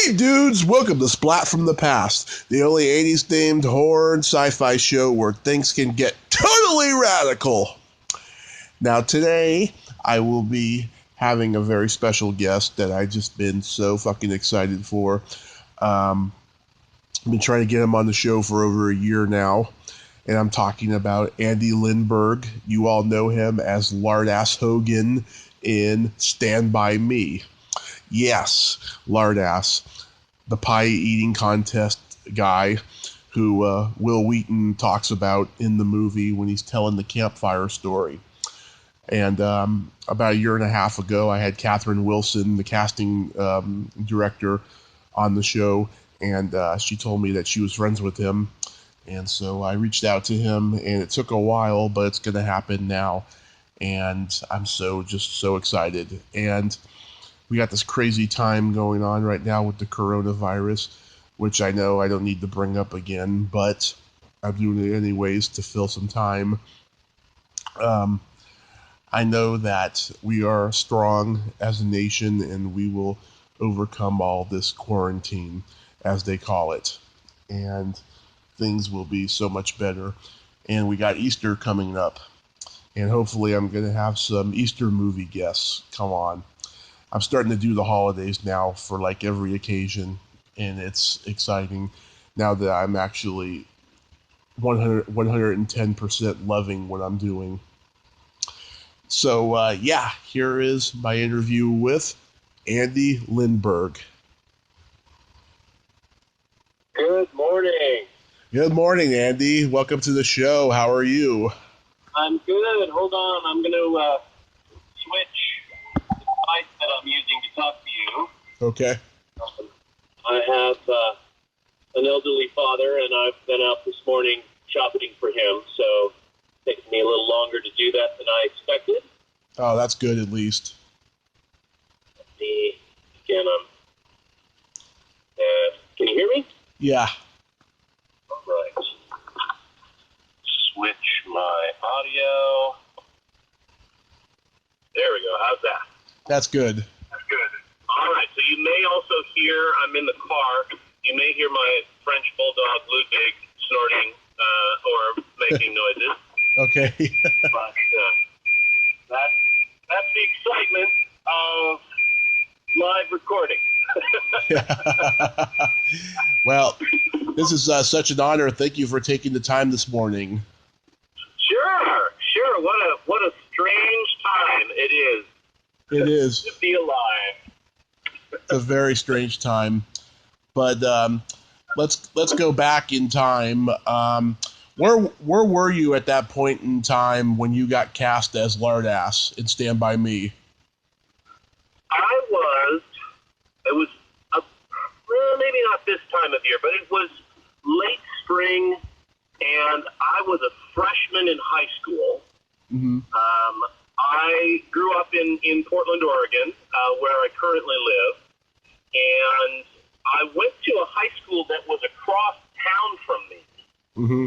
Hey dudes, welcome to Splat from the Past, the only 80s themed horror and sci-fi show where things can get totally radical. Now today, I will be having a very special guest that I've just been so fucking excited for. I've been trying to get him on the show for over a year now, and I'm talking about Andy Lindberg. You all know him as Lardass Hogan in Stand By Me. Yes, Lardass, the pie eating contest guy who Will Wheaton talks about in the movie when he's telling the campfire story. And about a year and a half ago, I had Catherine Wilson, the casting director, on the show, and she told me that she was friends with him. And so I reached out to him, and it took a while, but it's going to happen now. And I'm just so excited. And we got this crazy time going on right now with the coronavirus, which I know I don't need to bring up again, but I'm doing it anyways to fill some time. I know that we are strong as a nation and we will overcome all this quarantine, as they call it, and things will be so much better. And we got Easter coming up, and hopefully I'm going to have some Easter movie guests come on. I'm starting to do the holidays now for like every occasion, and it's exciting now that I'm actually 110% loving what I'm doing. So, here is my interview with Andy Lindberg. Good morning. Good morning, Andy. Welcome to the show. How are you? I'm good. Hold on. I'm going to switch the device that I'm using to talk to you. Okay. I have an elderly father, and I've been out this morning shopping for him, so it's taken me a little longer to do that than I expected. Oh, that's good at least. Again, can you hear me? Yeah. All right. Switch my audio. There we go. How's that? That's good. That's good. All right. So you may also hear, I'm in the car, you may hear my French bulldog Ludwig snorting or making noises. Okay. But that's the excitement of live recording. Well, this is such an honor. Thank you for taking the time this morning. Sure. What a strange time it is. It is. To be alive. It's a very strange time. But let's go back in time. Where were you at that point in time when you got cast as Lardass in Stand By Me? It was maybe not this time of year, but it was late spring, and I was a freshman in high school. Mm-hmm. I grew up in Portland, Oregon, where I currently live, and I went to a high school that was across town from me. Mm-hmm.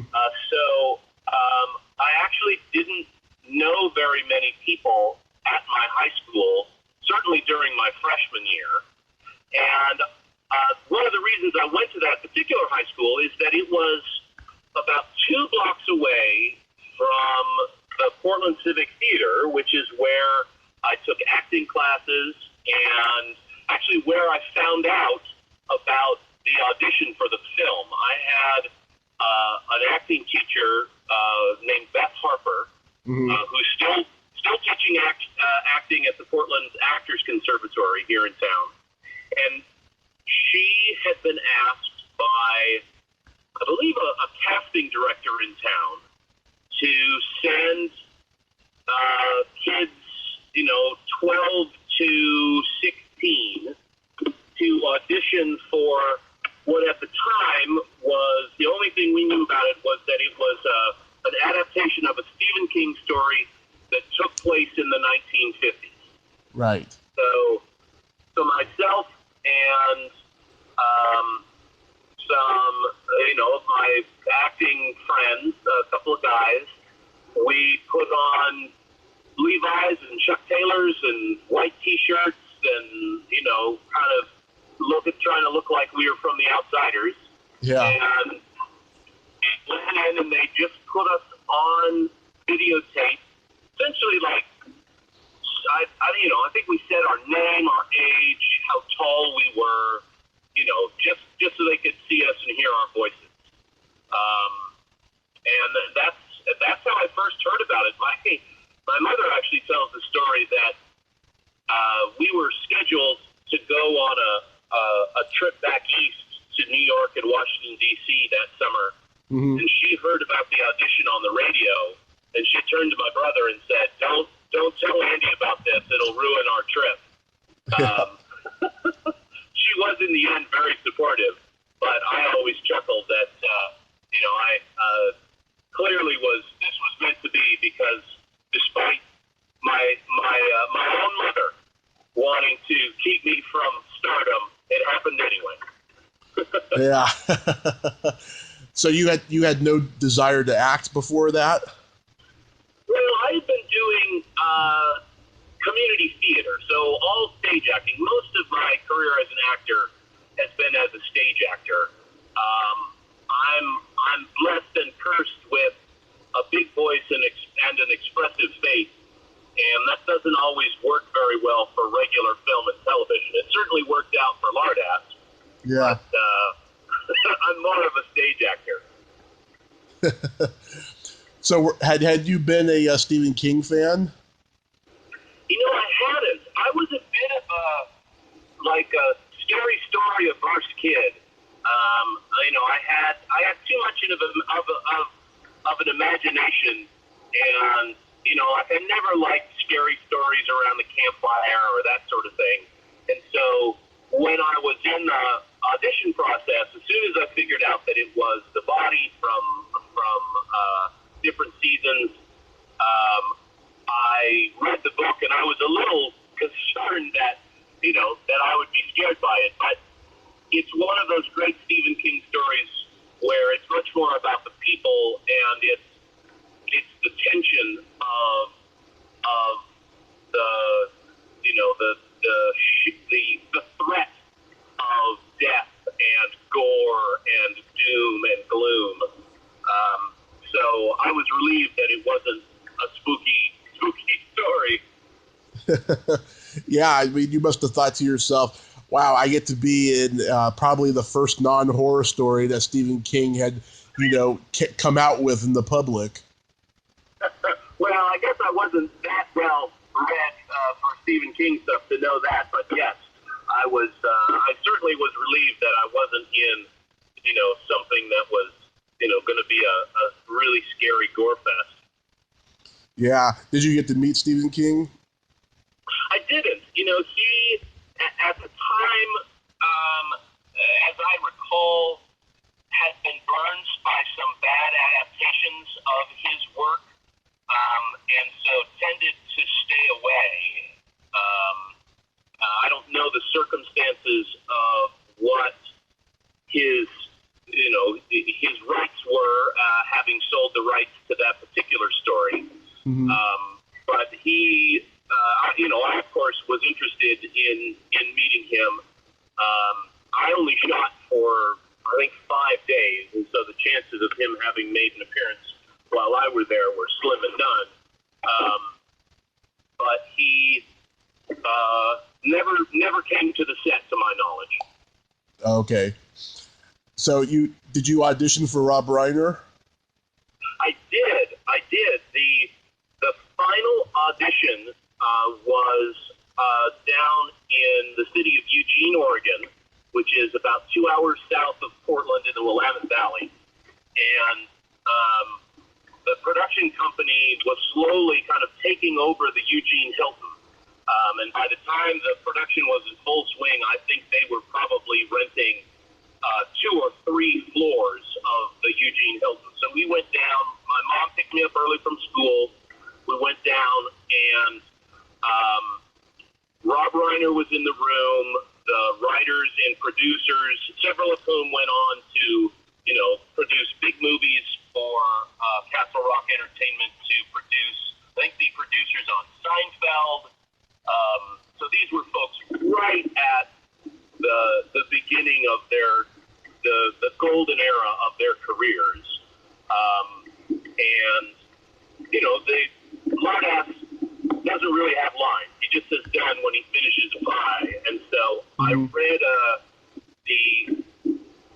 So I actually didn't know very many people at my high school, certainly during my freshman year. And one of the reasons I went to that particular high school is that it was about 2 blocks away from the Portland Civic Theater, which is where I took acting classes and actually where I found out about the audition for the film. I had an acting teacher named Beth Harper, Mm-hmm. who's still teaching acting at the Portland Actors Conservatory here in town. And she had been asked by, I believe, a casting director in town to send kids, 12 to 16 to audition for what at the time was, the only thing we knew about it was that it was an adaptation of a Stephen King story that took place in the 1950s. Right. So myself and some, of my acting friends, a couple of guys, we put on Levi's and Chuck Taylors and white T-shirts and, kind of trying to look like we were from the Outsiders. Yeah. And it went in, and they just put us on videotape, essentially like, I think we said our name, our age, how tall we were, just so they could see us and hear our voices. And that's how I first heard about it. My mother actually tells the story that we were scheduled to go on a trip back east to New York and Washington, D.C. that summer. Mm-hmm. And she heard about the audition on the radio, and she turned to my brother and said, Don't tell Andy about this. It'll ruin our trip. She was, in the end, very supportive, but I always chuckled that, I clearly this was meant to be, because despite my own mother wanting to keep me from stardom, it happened anyway. Yeah. So you had no desire to act before that? Well, I had been doing community theater, so all stage acting. Most of my career as an actor has been as a stage actor. I'm blessed and cursed with a big voice and an expressive face, and that doesn't always work very well for regular film and television. It certainly worked out for Lardass. Yeah. But I'm more of a stage actor. So had you been a Stephen King fan? I hadn't. I was a bit of a scary story averse kid. I had too much of an imagination, and I never liked scary stories around the campfire or that sort of thing. And so when I was in the audition process, as soon as I figured out that it was the body from different seasons, I read the book, and I was a little concerned that I would be scared by it. But it's one of those great Stephen King stories where it's much more about the people, and it's the tension of the threat of death and gore and doom and gloom. So I was relieved that it wasn't a spooky story. Yeah, I mean, you must have thought to yourself, wow, I get to be in probably the first non-horror story that Stephen King had, come out with in the public. Well, I guess I wasn't that well read for Stephen King stuff to know that, but yes, I was. I certainly was relieved that I wasn't in, something that was, going to be a really scary gore fest. Yeah. Did you get to meet Stephen King? I didn't. He, at the time, as I recall, had been burned by some bad adaptations of his work, and so tended to stay away. I don't know the circumstances of what his rights were, having sold the rights to that particular story. Mm-hmm. But he, I of course was interested in meeting him. I only shot for, I think, 5 days, and so the chances of him having made an appearance while I were there were slim and none. But he never came to the set, to my knowledge. Okay. So did you audition for Rob Reiner? I did. The final audition was down in the city of Eugene, Oregon, which is about 2 hours south of Portland in the Willamette Valley. And the production company was slowly kind of taking over the Eugene Hilton. And by the time the production was in full swing, I think they were probably renting 2 or 3 floors of the Eugene Hilton. So we went down. My mom picked me up early from school. We went down, and Rob Reiner was in the room. The writers and producers, several of whom went on to, produce big movies for Castle Rock Entertainment, to produce, I think, the producers on Seinfeld. So these were folks right at the golden era of their careers. And, you know, Lardass doesn't really have lines. He just says done when he finishes a pie. And so I read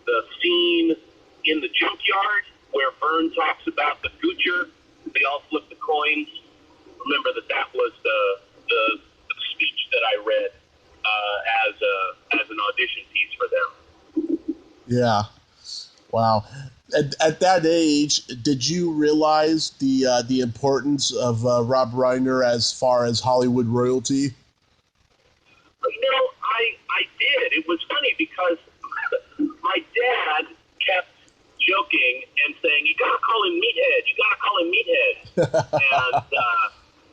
the scene in the junkyard where Vern talks about the Goocher. They all flip the coins. Remember that was the speech that I read as an audition piece for them. Yeah. Wow. At that age, did you realize the importance of Rob Reiner as far as Hollywood royalty? You know, I did. It was funny because my dad kept joking and saying, "You gotta call him Meathead. You gotta call him Meathead."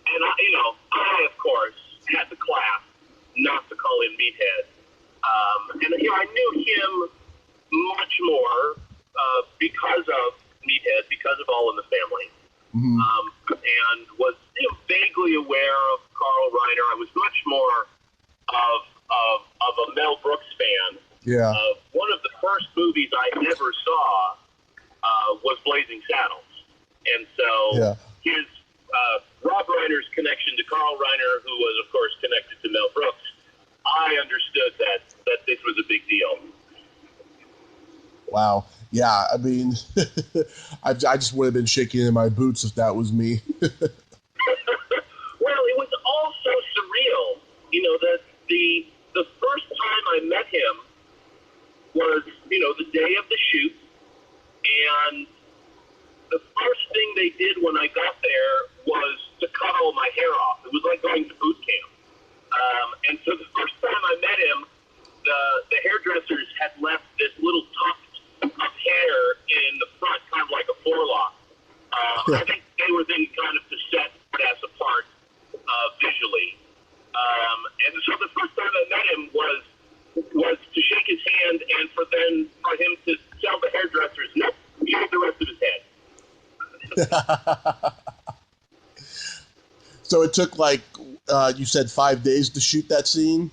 and I, you know, I of course had the class not to call him Meathead. And you know, I knew him much more because of Meathead, because of All in the Family, and was vaguely aware of Carl Reiner. I was much more of a Mel Brooks fan. Yeah. One of the first movies I ever saw was Blazing Saddles, and so his Rob Reiner's connection to Carl Reiner, who was of course connected to Mel Brooks, I understood that this was a big deal. Wow. Yeah, I mean, I just would have been shaking in my boots if that was me. Well, it was all so surreal. You know, the first time I met him was, you know, the day of the shoot, and the first thing they did when I got there was to cut all my hair off. It was like going to boot camp. And so the first time I met him, the hairdressers had left this little tuft of hair in the front, kind of like a forelock. I think they were then kind of to set us apart visually. And so the first time I met him was to shake his hand and for him to tell the hairdressers, nope, shave the rest of his head. So it took you said 5 days to shoot that scene?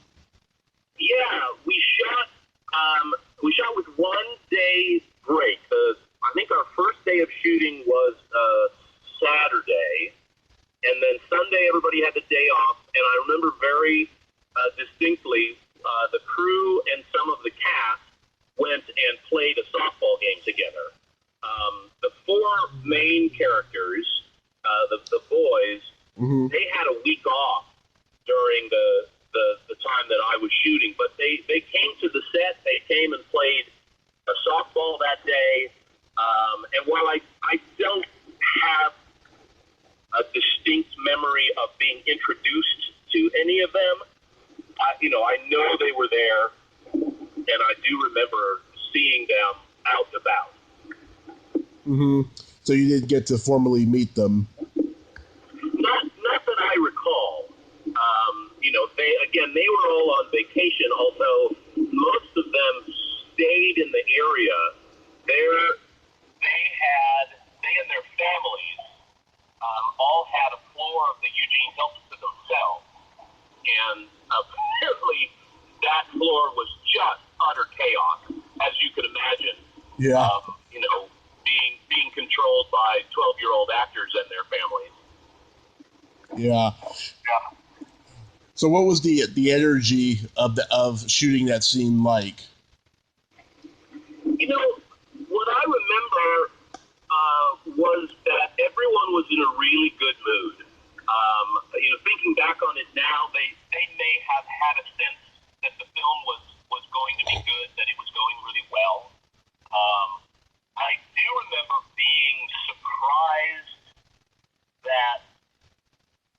Yeah, we shot with 1 day break. I think our first day of shooting was Saturday, and then Sunday everybody had the day off. And I remember very distinctly the crew and some of the cast went and played a softball game together. The 4 main characters, the boys, they had a week off during the time that I was shooting, but they came to the set. They came and played a softball that day. And while I don't have a distinct memory of being introduced to any of them, I know they were there, and I do remember seeing them out and about. So you didn't get to formally meet them? Not that I recall. They were all on vacation, although most of them stayed in the area. They and their families all had a floor of the Eugene Hilton to themselves. And apparently that floor was just utter chaos, as you could imagine. Yeah. Being controlled by 12-year-old actors and their families. Yeah. So what was the energy of shooting that scene like? You know, what I remember was that everyone was in a really good mood. Thinking back on it now, they may have had a sense that the film was going to be good, that it was going really well. I do remember being surprised that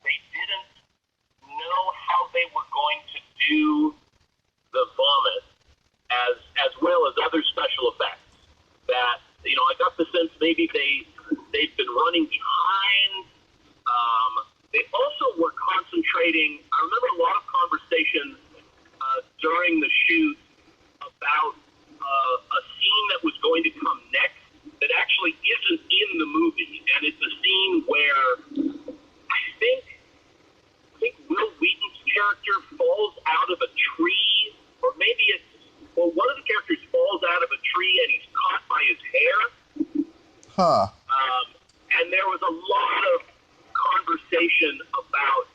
they didn't know how they were going to do the vomit as well as other special effects. That, I got the sense maybe they've been running behind. They also were concentrating. I remember a lot of conversations during the shoot about a scene that was going to come next that actually isn't in the movie, and it's a scene where I think Will Wheaton's character falls out of a tree, or maybe one of the characters falls out of a tree and he's caught Huh. And there was a lot of conversation about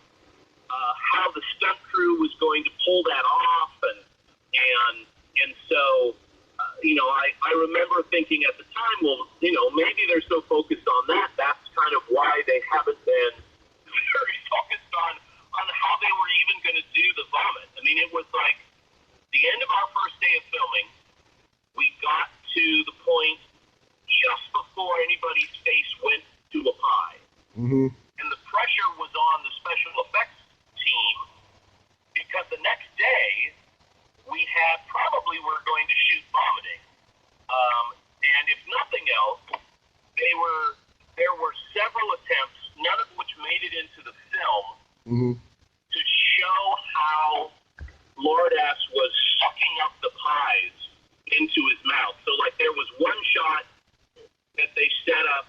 how the stunt crew was going to pull that off, and so I remember thinking at the time, well, maybe they're so focused on that. That's kind of why they haven't been very focused on how they were even going to do the vomit. I mean, it was like the end of our first day of filming. We got to the point just before anybody's face went to a pie. Mm-hmm. And the pressure was on the special effects team because the next day we were going to shoot vomiting. And if nothing else, there were several attempts, none of which made it into the film, mm-hmm. to show how Lardass was sucking up the pies into his mouth. So, like, there was one shot that they set up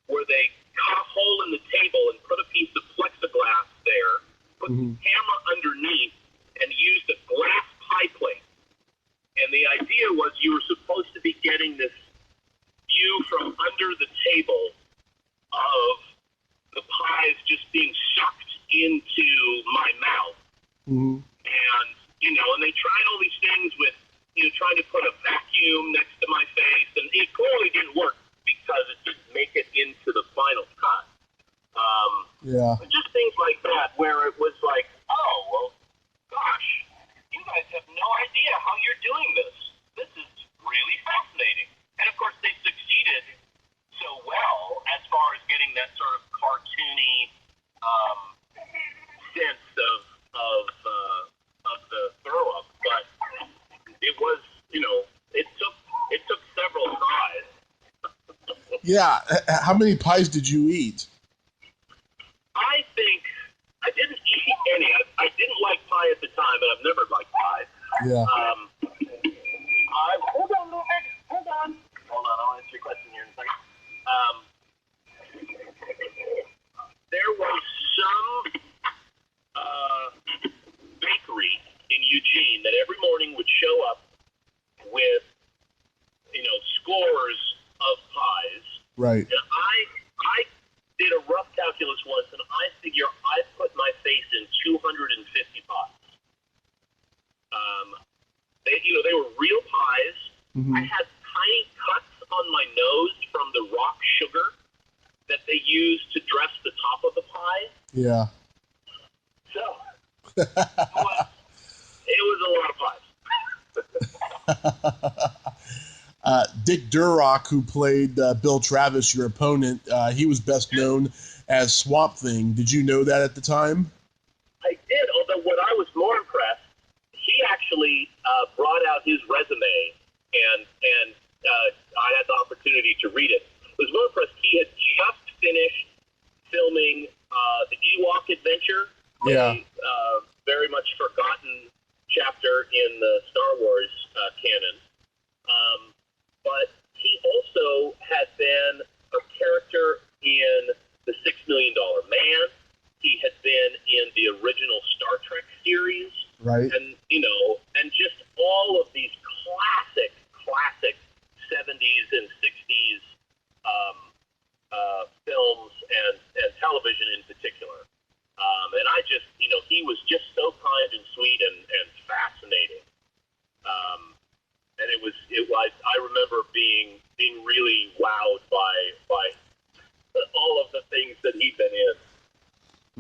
where they cut a hole in the table and put a piece of plexiglass there, put mm-hmm. the camera underneath, and used a glass pie plate. And the idea was you were supposed to be getting this view from under the table of the pies just being sucked into my mouth. Mm-hmm. And, and they tried all these things with, trying to put a vacuum next to my face, and it clearly didn't work because it didn't make it into the final cut. Yeah. Just things like that where it was like, oh, well, gosh, you guys have no idea how you're doing this. This is really fascinating. And, of course, they succeeded so well as far as getting that sort of cartoony sense of the throw-up. But it was, it took several tries. Yeah. How many pies did you eat? I think I didn't eat any. I didn't like pie at the time, and I've never liked pie. Yeah. Hold on, Lord. Hold on. I'll answer your question here in a second. There was some bakery in Eugene that every morning would show up with, scores of pies. Right. And I did a rough calculus once, and I figure I put my face in 250 pies. They were real pies. Mm-hmm. I had tiny cuts on my nose from the rock sugar that they used to dress the top of the pie. Yeah. So it was a lot of pies. Dick Durock, who played Bill Travis, your opponent, he was best known as Swamp Thing. Did you know that at the time? I did, although what I was more impressed, he actually brought out his resume, and I had the opportunity to read it. I was more impressed. He had just finished filming the Ewok Adventure, Yeah. a very much forgotten chapter in the Star Wars canon. But he also had been a character in The $6 Million Man. He had been in the original Star Trek series. Right. And, and just all of these classic 70s and 60s films and television in particular. And I just, he was just so kind and sweet and fascinating. And it was I remember being really wowed by all of the things that he'd been in.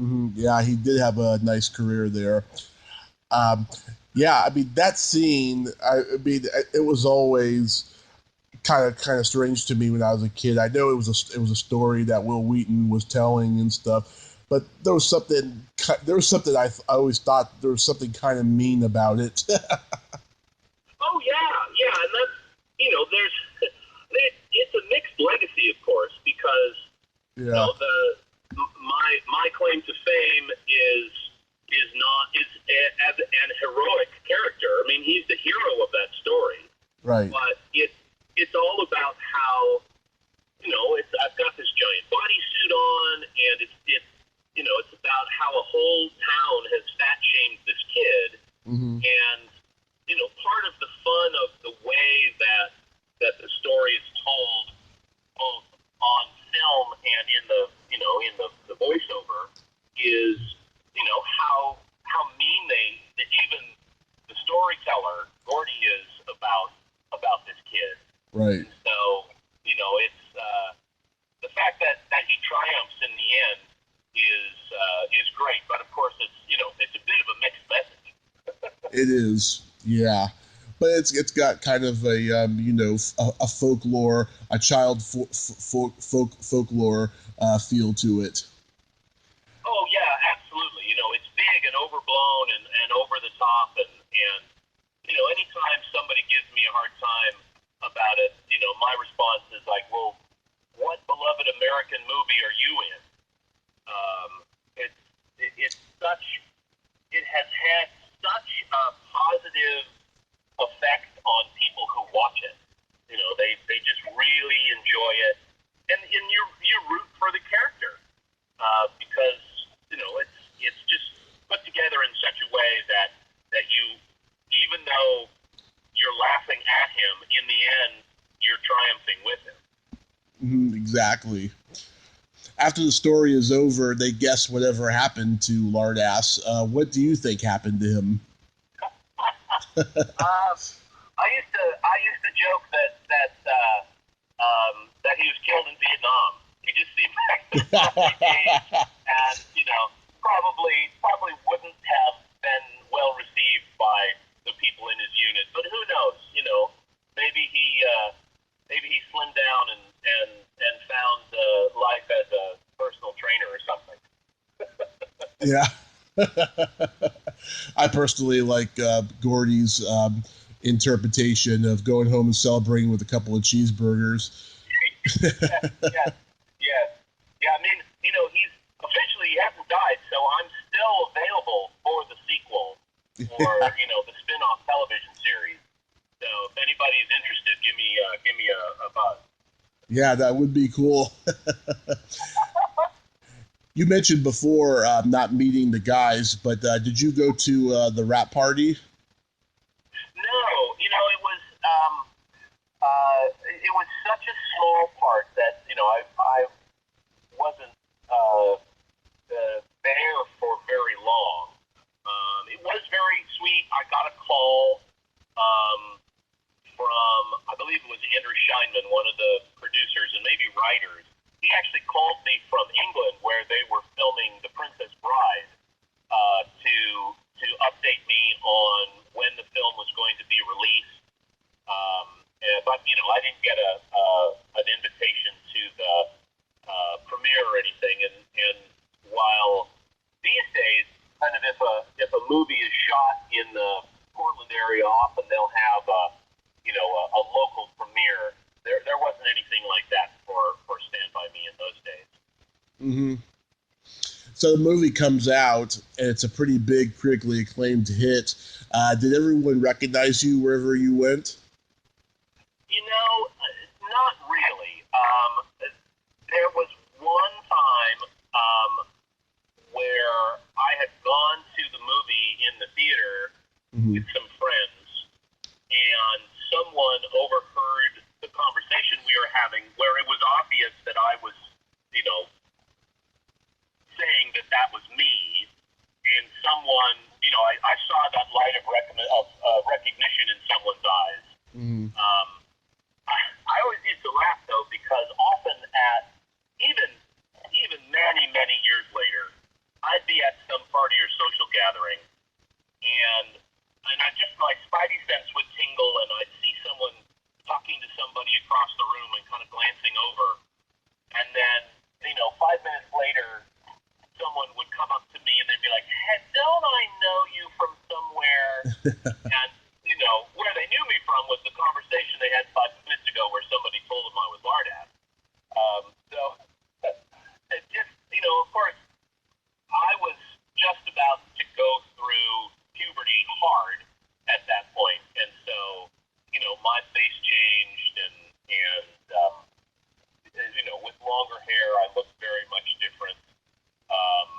Mm-hmm. Yeah, he did have a nice career there. Yeah, I mean, that scene, it was always kind of strange to me when I was a kid. I know it was a story that Will Wheaton was telling and stuff, but there was something I always thought there was something kind of mean about it. Oh yeah, and that's it's a mixed legacy, of course, because yeah. My claim to fame is as an heroic character. I mean, he's the hero of that story. Right. But it's all about how I've got this giant bodysuit on, and it's about how a whole town has fat shamed this kid, mm-hmm. and part of the fun of the way that the story is told, both Right. And so, it's the fact that he triumphs in the end is great. But of course, it's a bit of a mixed message. It is, yeah. But it's got kind of a folklore, a child folklore feel to it. Oh yeah, absolutely. It's big and overblown and over the top, and anytime somebody gives me a hard time about it, my response is like, well, what beloved American movie are you in? It has had such a positive effect on people who watch it. They just really enjoy it, and you root for the character because it's just put together in such a way that you, even though you're laughing at him, in the end you're triumphing with him. Exactly. After the story is over, they guess whatever happened to Lardass. What do you think happened to him? I used to joke that he was killed in Vietnam. He just seemed like and probably wouldn't have been well received by the people in his unit. But who knows? Maybe he slimmed down and found life as a personal trainer or something. Yeah. I personally like Gordy's interpretation of going home and celebrating with a couple of cheeseburgers. Yeah. I mean, he's officially, he hasn't died, so I'm still available for the sequel or the spin-off television series. So if anybody's interested, give me a buzz. Yeah, that would be cool. You mentioned before not meeting the guys, but did you go to the rap party? No, it was such a small part that I wasn't there for very long. It was very sweet. I got a call from, I believe it was Andrew Scheinman, one of the producers and maybe writers. He actually called me from England, where they were filming The Princess Bride, to update me on when the film was going to be released. But I didn't get an invitation to the premiere or anything. And while these days, kind of if a movie is shot in the Portland area, often they'll have a local premiere. There wasn't anything like that for Stand By Me in those days. Mm-hmm. So the movie comes out, and it's a pretty big, critically acclaimed hit. Did everyone recognize you wherever you went? Not really. There was one time where I had gone to the movie in the theater with some friends, and someone overheard the conversation we were having, where it was obvious that I was, saying that was me, and someone, I saw that light of recognition in someone's eyes. Mm-hmm. I always used to laugh, though, because often even many years later, I'd be at some party or social gathering, and my spidey sense would tingle, and I'd see someone talking to somebody across the room and kind of glancing over, and then 5 minutes later, someone would come up to me and they'd be like, "Hey, don't I know you from somewhere?" And where they knew me from was the conversation they had 5 minutes ago, where somebody told them I was Lardass. So it just, of course, I was just about to go through puberty hard at that point, and so my face changed, and with longer hair, I looked very much different.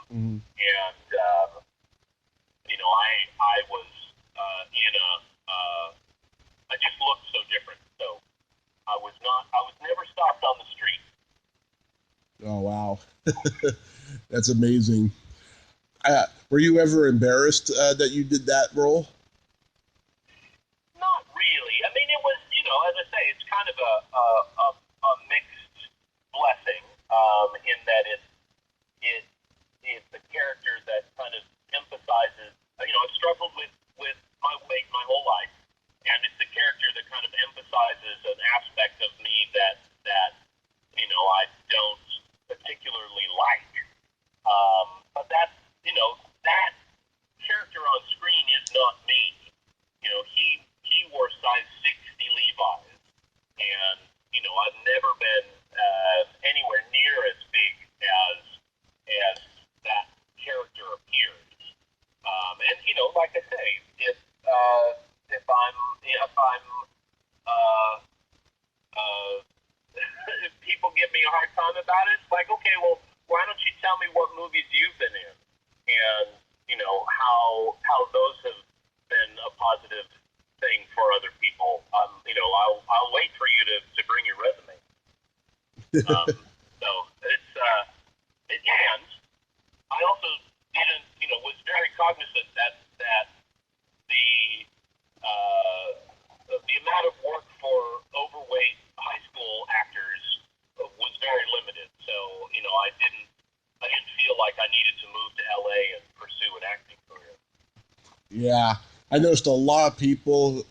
And I was I just looked so different. So I was never stopped on the street. Oh, wow. That's amazing. Were you ever embarrassed that you did that role? Not really. I mean, it was, as I say, it's kind of a a mixed blessing in that it's a character that kind of emphasizes. I've struggled with my weight my whole life, and it's a character that kind of emphasizes an aspect of me that I don't particularly like. But that's that character on screen is not me. He wore size 60 Levi's, and I've never been anywhere near as big as that character appears. And like I say, if if people give me a hard time about it, it's like, okay, well, why don't you tell me what movies you've been in, and how those have been a positive thing for other people. I'll wait for you to bring your resume. So it's and I also didn't was very cognizant that the amount of work for overweight high school actors was very limited. So I didn't feel like I needed to move to LA and pursue an acting career. Yeah, I noticed a lot of people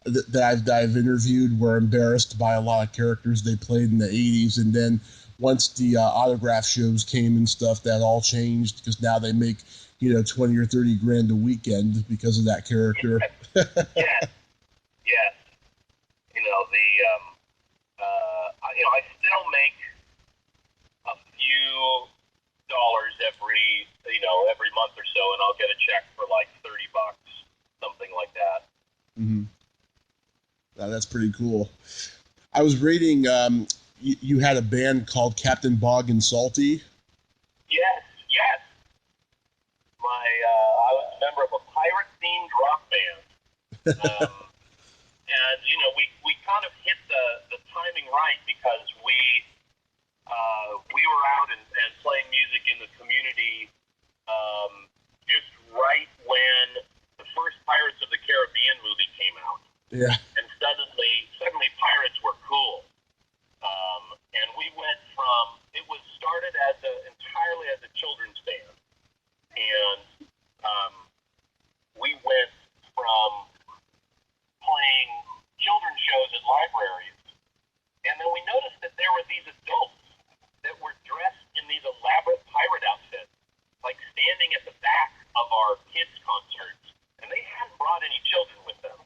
that I've interviewed were embarrassed by a lot of characters they played in the 80s, and then once the autograph shows came and stuff, that all changed because now they make 20 or 30 grand a weekend because of that character. Yes. I still make a few dollars every month or so, and I'll get a check for like $30, something like that. Mm-hmm. That's pretty cool. I was reading you had a band called Captain Bog and Salty. Yes. I was a member of a pirate-themed rock band. And we kind of hit the timing right because we were out and playing music in the community just right when the first Pirates of the Caribbean movie came out. Yeah. And suddenly pirates were cool. And we went from, it was started entirely as a children's band. And we went from playing children's shows at libraries. And then we noticed that there were these adults that were dressed in these elaborate pirate outfits, like standing at the back of our kids' concerts. And they hadn't brought any children with them.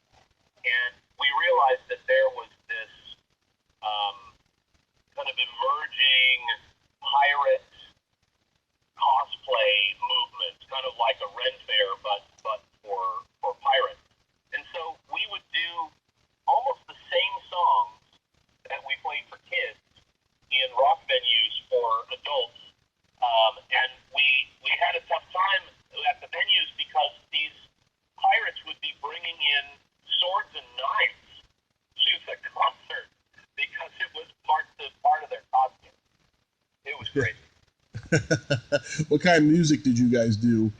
And we realized that there was this kind of emerging pirate cosplay movement, kind of like a Ren Fair, but for pirates. And so we would do almost the same songs that we played for kids in rock venues for adults. And we had a tough time at the venues because these pirates would be bringing in swords and knives to the concert because it was part of their costume. It was great. What kind of music did you guys do?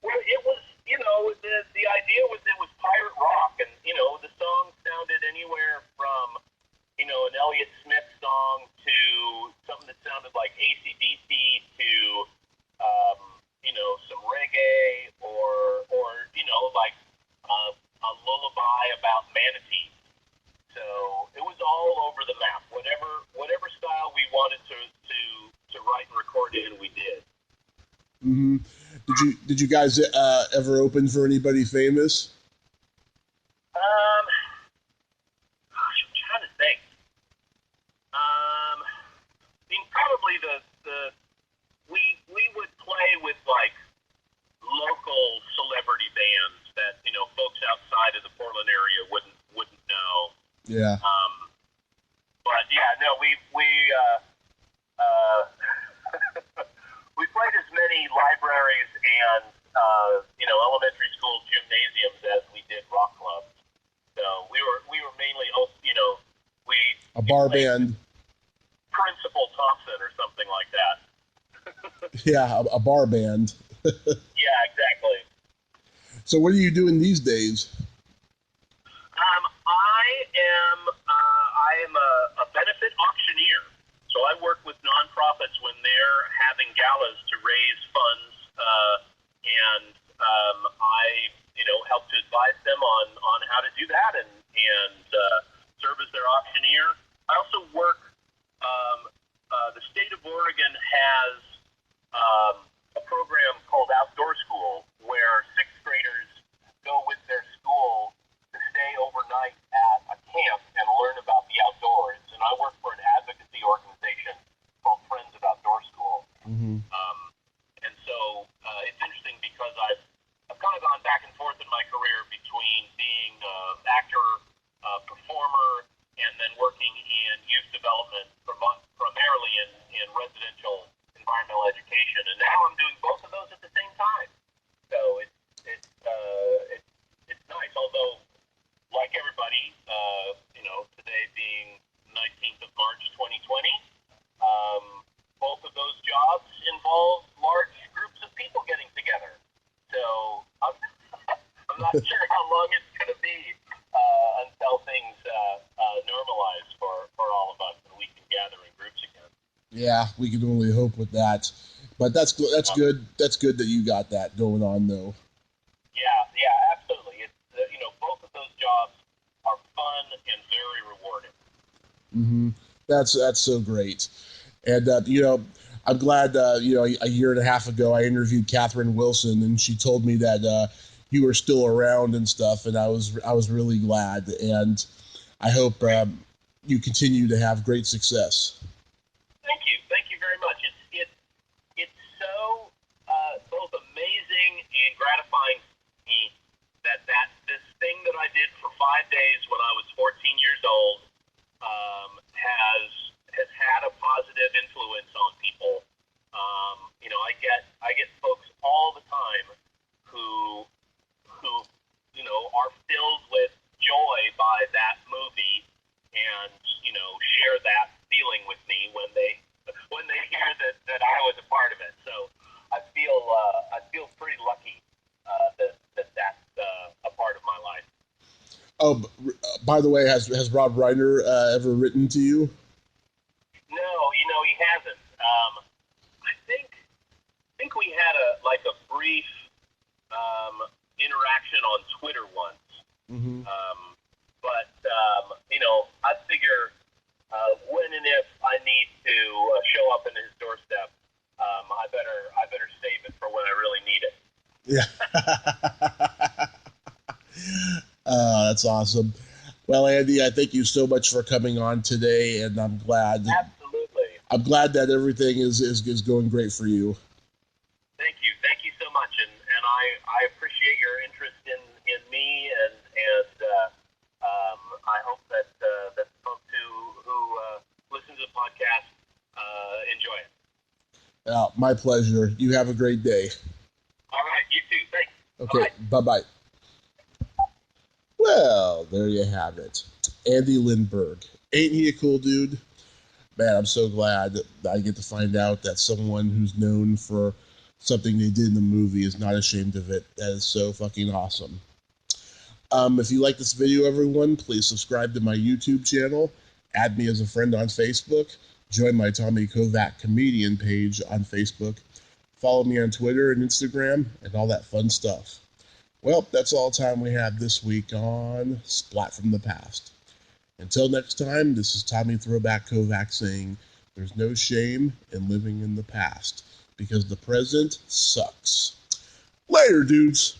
Well, it was, the idea was it was pirate rock, and the song sounded anywhere from an Elliott Smith song to something that sounded like AC/DC to some reggae or like a lullaby about manatees. So it was all over the map. Whatever style we wanted to write and record in, we did. Mm-hmm. Did you guys ever open for anybody famous? Gosh, I'm trying to think. Probably we would play with like local celebrity bands that folks outside of the Portland area wouldn't know. Yeah. But yeah, no, we we played as many libraries and elementary school gymnasiums as we did rock clubs. So we were mainly A bar band. Principal Thompson or something like that. Yeah, a bar band. Yeah, exactly. So what are you doing these days? I and serve as their auctioneer. I also work. The state of Oregon has a program called Outdoor School, where sixth graders go with their school to stay overnight at a camp and learn about the outdoors. And I work for an advocacy organization called Friends of Outdoor School. Mm-hmm. And so it's interesting because I've kind of gone back and forth in my career between being an actor, performer, and then working in youth development, primarily in residential environmental education. And now I'm doing both of those at the same time. So it's nice. Although, like everybody, today being 19th of March, 2020, both of those jobs involve large groups of people getting together. So I'm not sure how long it's going to be until things normalize for all of us and we can gather in groups again. Yeah, we can only hope with that. But that's good. That's good that you got that going on, though. Yeah, absolutely. It's both of those jobs are fun and very rewarding. Mm-hmm. That's so great. And I'm glad. A year and a half ago, I interviewed Catherine Wilson, and she told me that you were still around and stuff, and I was really glad. And I hope you continue to have great success. Thank you very much. It's so both amazing and gratifying to me that this thing that I did for 5 days when I was 14 years old has had a positive influence on people. I get folks all the time who are filled with joy by that movie and share that feeling with me when they hear that I was a part of it. So I feel pretty lucky that that's a part of my life. Oh, by the way, has Rob Reiner ever written to you? No, he hasn't. I think we had a brief interaction on Twitter once. Mm-hmm. But I figure when and if I need to show up in his doorstep, I better save it for when I really need it. Yeah. That's awesome. Well, Andy, I thank you so much for coming on today, and I'm glad. Absolutely. I'm glad that everything is going great for you. Thank you so much, and I appreciate your interest in me, and I hope that folks who listen to the podcast enjoy it. My pleasure. You have a great day. All right, you too. Thanks. Okay, bye-bye. Well, there you have it. Andy Lindberg. Ain't he a cool dude? Man, I'm so glad that I get to find out that someone who's known for something they did in the movie is not ashamed of it. That is so fucking awesome. If you like this video, everyone, please subscribe to my YouTube channel, add me as a friend on Facebook, join my Tommy Kovac comedian page on Facebook, follow me on Twitter and Instagram, and all that fun stuff. Well, that's all the time we have this week on Splat from the Past. Until next time, this is Tommy Throwback Kovac saying, there's no shame in living in the past, because the present sucks. Later, dudes.